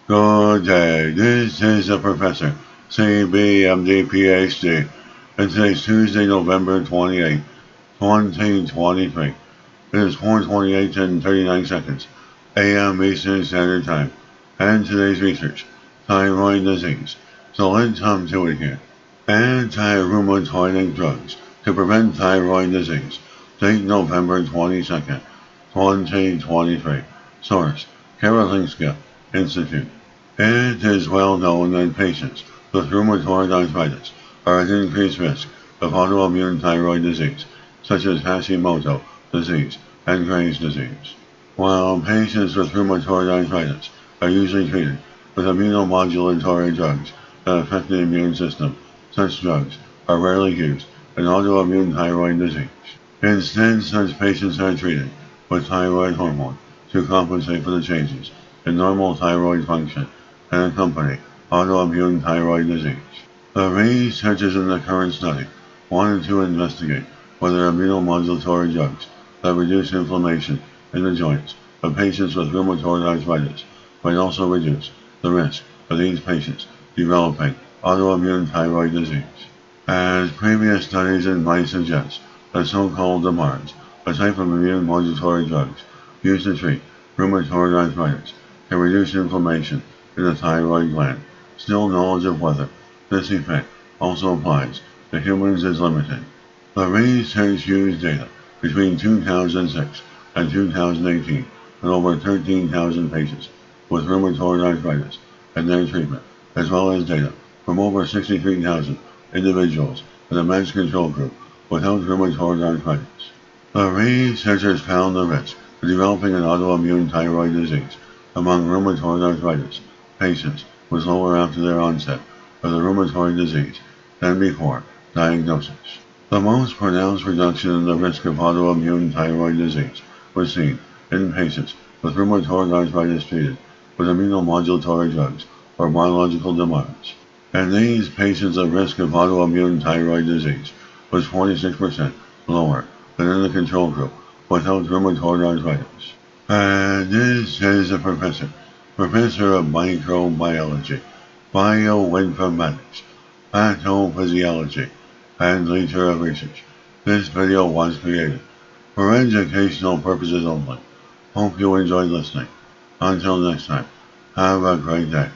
Good day. This is the Professor, CBMD PhD, and today's Tuesday, November 28, 2023. It is 4:28 and 39 seconds, AM Eastern Standard Time, and today's research, thyroid disease. So let's come to it here. Anti-rheumatoid drugs to prevent thyroid disease. Date November 22nd, 2023. Source, Karolinska Institute. It is well known that patients with rheumatoid arthritis are at increased risk of autoimmune thyroid disease, such as Hashimoto disease and Graves' disease. While patients with rheumatoid arthritis are usually treated with immunomodulatory drugs that affect the immune system, such drugs are rarely used in autoimmune thyroid disease. Instead, such patients are treated with thyroid hormone to compensate for the changes in normal thyroid function and accompany autoimmune thyroid disease. The researchers in the current study wanted to investigate whether immunomodulatory drugs that reduce inflammation in the joints of patients with rheumatoid arthritis might also reduce the risk of these patients developing autoimmune thyroid disease. As previous studies in mice suggest, the so-called DMARDs, a type of immune modulatory drugs used to treat rheumatoid arthritis, can reduce inflammation in the thyroid gland. Still, knowledge of whether this effect also applies to humans is limited. The research used data between 2006 and 2018 on over 13,000 patients with rheumatoid arthritis and their treatment, as well as data from over 63,000 individuals in the matched control group without rheumatoid arthritis. The researchers found the risk of developing an autoimmune thyroid disease among rheumatoid arthritis patients was lower after their onset of the rheumatoid disease than before diagnosis. The most pronounced reduction in the risk of autoimmune thyroid disease was seen in patients with rheumatoid arthritis treated with immunomodulatory drugs or biological DMARDs. And these patients at risk of autoimmune thyroid disease was 46% lower than in the control group without rheumatoid arthritis. And this is the Professor of Microbiology, Bioinformatics, Pathophysiology, and Leader of Research. This video was created for educational purposes only. Hope you enjoyed listening. Until next time, have a great day.